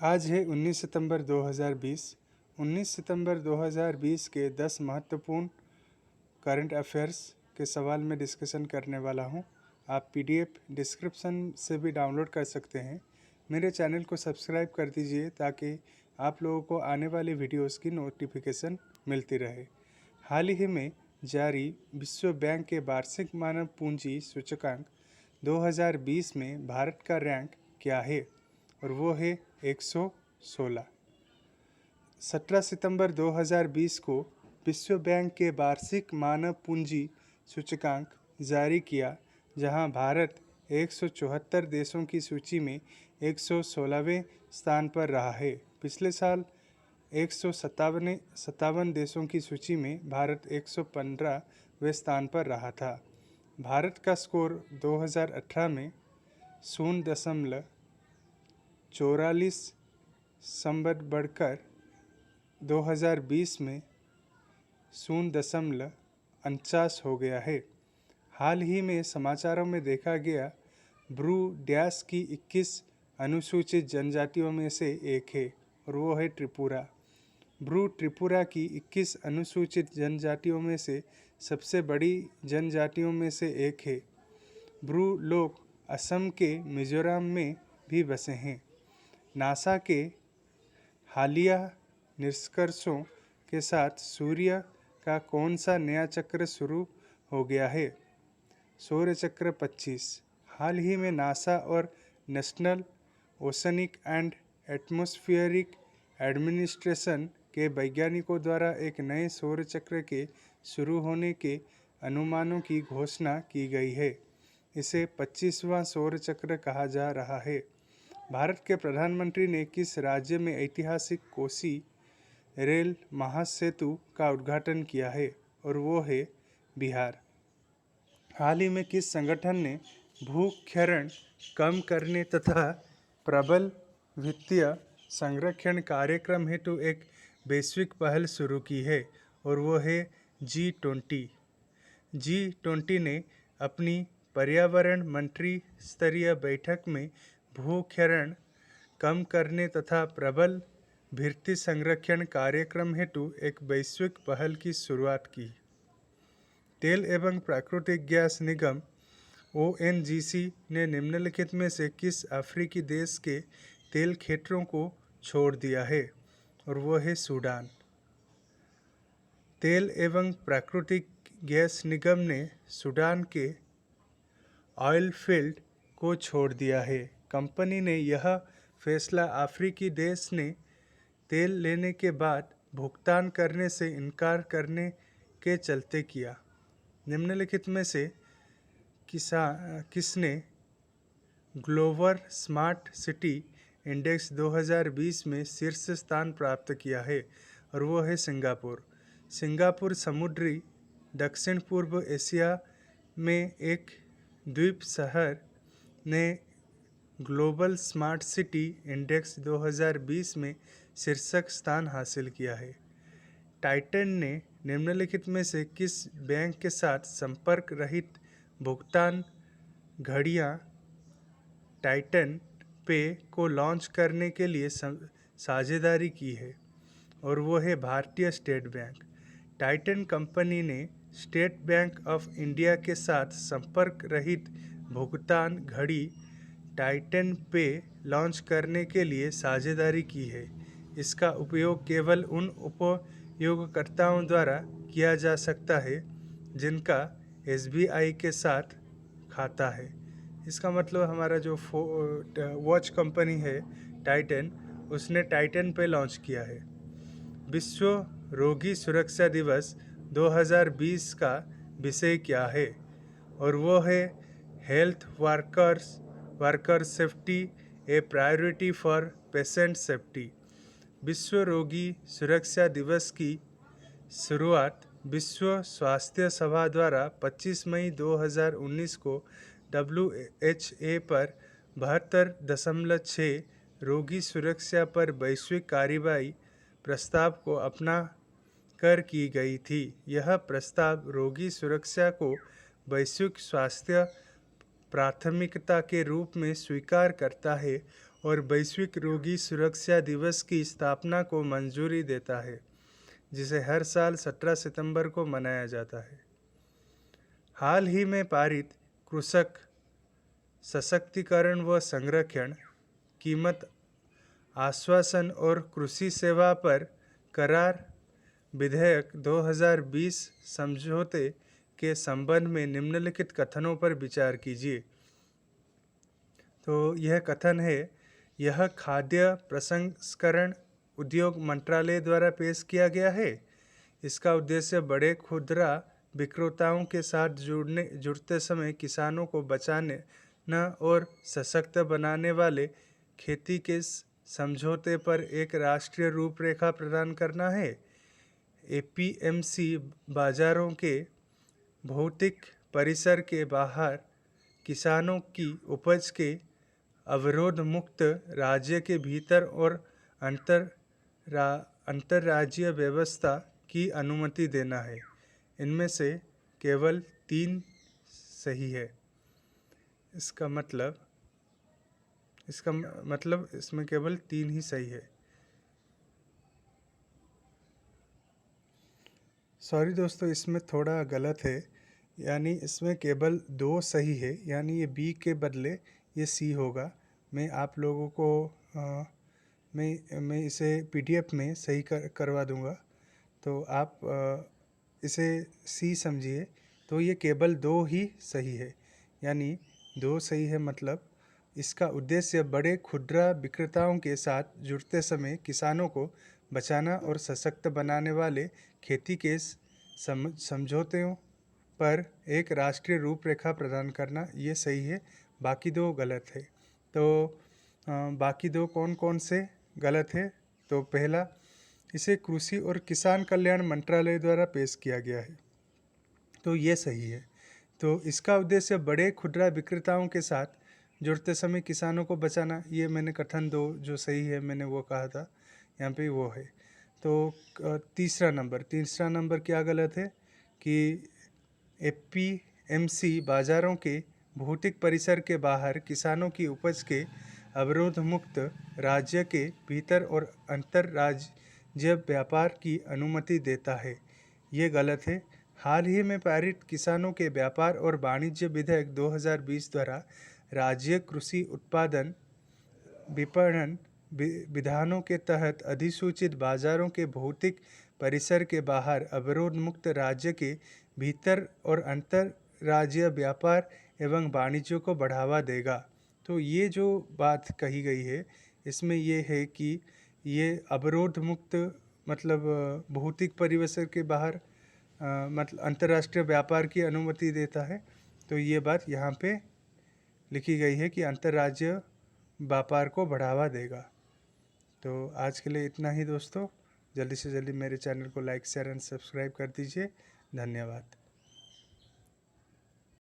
आज है 19 सितंबर 2020। 19 सितंबर 2020 के 10 महत्वपूर्ण करंट अफेयर्स के सवाल में डिस्कशन करने वाला हूं। आप पीडीएफ डिस्क्रिप्शन से भी डाउनलोड कर सकते हैं। मेरे चैनल को सब्सक्राइब कर दीजिए ताकि आप लोगों को आने वाली वीडियोस की नोटिफिकेशन मिलती रहे। हाल ही में जारी विश्व बैंक के वार्षिक मानव पूंजी सूचकांक 2020 में भारत का रैंक क्या है, और वो है 116। 17 सितंबर 2020 को विश्व बैंक के वार्षिक मानव पूंजी सूचकांक जारी किया, जहां भारत 174 देशों की सूची में 116वें स्थान पर रहा है। पिछले साल 157 देशों की सूची में भारत 115वें स्थान पर रहा था। भारत का स्कोर 2018 में 0.44 संबत बढ़कर 2020 में 0.49 हो गया है। हाल ही में समाचारों में देखा गया ब्रू डैश की 21 अनुसूचित जनजातियों में से एक है, और वो है त्रिपुरा। ब्रू त्रिपुरा की 21 अनुसूचित जनजातियों में से सबसे बड़ी जनजातियों में से एक है। ब्रू लोग असम के मिजोरम में भी बसे हैं। नासा के हालिया निष्कर्षों के साथ सूर्य का कौन सा नया चक्र शुरू हो गया है? सौर चक्र 25। हाल ही में नासा और national oceanic and atmospheric administration के वैज्ञानिकों द्वारा एक नए सौर चक्र के शुरू होने के अनुमानों की घोषणा की गई है। इसे 25वां सौर चक्र कहा जा रहा है। भारत के प्रधानमंत्री ने किस राज्य में ऐतिहासिक कोसी रेल महासेतु का उद्घाटन किया है, और वो है बिहार। हाल ही में किस संगठन ने भूक्षरण कम करने तथा प्रबल वित्तीय संरक्षण कार्यक्रम हेतु एक वैश्विक पहल शुरू की है, और वो है G20। G20 ने अपनी पर्यावरण मंत्री स्तरीय बैठक में भूक्षरण कम करने तथा प्रबल वित्तीय संरक्षण कार्यक्रम हेतु एक वैश्विक पहल की शुरुआत की। तेल एवं प्राकृतिक गैस निगम ONGC ने निम्नलिखित में से किस अफ्रीकी देश के तेल क्षेत्रों को छोड़ दिया है, और वो है सूडान। तेल एवं प्राकृतिक गैस निगम ने सूडान के ऑयल फील्ड को छोड़ दिया है। कंपनी ने यह फैसला अफ्रीकी देश ने तेल लेने के बाद भुगतान करने से इनकार करने के चलते किया। निम्नलिखित में से किसने ग्लोबल स्मार्ट सिटी इंडेक्स 2020 में शीर्ष स्थान प्राप्त किया है, और वो है सिंगापुर। सिंगापुर समुद्री दक्षिण पूर्व एशिया में एक द्वीप शहर ने ग्लोबल स्मार्ट सिटी इंडेक्स 2020 में शीर्षक स्थान हासिल किया है। टाइटन ने निम्नलिखित में से किस बैंक के साथ संपर्क रहित भुगतान घड़ियां टाइटन पे को लॉन्च करने के लिए साझेदारी की है, और वो है भारतीय स्टेट बैंक। टाइटन कंपनी ने स्टेट बैंक ऑफ इंडिया के साथ संपर्क रहित भुगतान घड़ी टाइटन पे लॉन्च करने के लिए साझेदारी की है। इसका उपयोग केवल उन उपयोगकर्ताओं द्वारा किया जा सकता है जिनका SBI के साथ खाता है। इसका मतलब हमारा जो वॉच कंपनी है टाइटन, उसने टाइटन पे लॉन्च किया है। विश्व रोगी सुरक्षा दिवस 2020 का विषय क्या है, और वो है health worker safety A priority for patient safety. विश्व रोगी सुरक्षा दिवस की शुरुआत विश्व स्वास्थ्य सभा द्वारा 25 मई 2019 को WHA पर 72.6 रोगी सुरक्षा पर वैश्विक कार्रवाई प्रस्ताव को अपना कर की गई थी। यह प्रस्ताव रोगी सुरक्षा को वैश्विक स्वास्थ्य प्राथमिकता के रूप में स्वीकार करता है और वैश्विक रोगी सुरक्षा दिवस की स्थापना को मंजूरी देता है, जिसे हर साल 17 सितंबर को मनाया जाता है। हाल ही में पारित कृषक सशक्तिकरण व संरक्षण, कीमत आश्वासन और कृषि सेवा पर करार विधेयक 2020 समझौते के संबंध में निम्नलिखित कथनों पर विचार कीजिए। तो यह कथन है, यह खाद्य प्रसंस्करण उद्योग मंत्रालय द्वारा पेश किया गया है। इसका उद्देश्य बड़े खुदरा विक्रेताओं के साथ जुड़ते समय किसानों को बचाने न और सशक्त बनाने वाले खेती के समझौते पर एक राष्ट्रीय रूपरेखा प्रदान करना है। एपीएमसी बाजारों के भौतिक परिसर के बाहर किसानों की उपज के अवरोध मुक्त राज्य के भीतर और अंतर्राज्यीय व्यवस्था की अनुमति देना है। इनमें से केवल 3 सही है। इसका मतलब इसमें केवल 3 ही सही है। सॉरी दोस्तों, इसमें थोड़ा गलत है, यानी इसमें केवल 2 सही है, यानी ये बी के बदले ये सी होगा। मैं आप लोगों को मैं इसे पीडीएफ में सही करवा दूंगा, तो आप इसे सी समझिए। तो ये केवल 2 ही सही है, यानी 2 सही है। मतलब इसका उद्देश्य बड़े खुदरा विक्रेताओं के साथ जुड़ते समय किसानों को बचाना और सशक्त बनाने वाले खेती के समझौतों पर एक राष्ट्रीय रूपरेखा प्रदान करना, ये सही है। बाकी 2 गलत है। तो बाकी 2 कौन कौन से गलत है? तो पहला, इसे कृषि और किसान कल्याण मंत्रालय द्वारा पेश किया गया है, तो ये सही है। तो इसका उद्देश्य बड़े खुदरा विक्रेताओं के साथ जुड़ते समय किसानों को बचाना, ये मैंने कथन 2 जो सही है मैंने वो कहा था, यहाँ पे वो है। तो तीसरा नंबर क्या गलत है कि एपीएमसी बाजारों के भौतिक परिसर के बाहर किसानों की उपज के अवरोध मुक्त राज्य के भीतर और अंतर्राज्यीय व्यापार की अनुमति देता है, ये गलत है। हाल ही में पारित किसानों के व्यापार और वाणिज्य विधेयक 2020 द्वारा राज्य कृषि उत्पादन विपणन विधानों के तहत अधिसूचित बाजारों के भौतिक परिसर के बाहर अवरोध मुक्त राज्य के भीतर और अंतर्राज्यीय व्यापार एवं वाणिज्य को बढ़ावा देगा। तो ये जो बात कही गई है इसमें ये है कि ये अवरोध मुक्त मतलब भौतिक परिसर के बाहर मतलब अंतर्राष्ट्रीय व्यापार की अनुमति देता है। तो ये बात यहाँ पे लिखी गई है कि अंतर्राज्यीय व्यापार को बढ़ावा देगा। तो आज के लिए इतना ही दोस्तों। जल्दी से जल्दी मेरे चैनल को लाइक, शेयर एंड सब्सक्राइब कर दीजिए। धन्यवाद।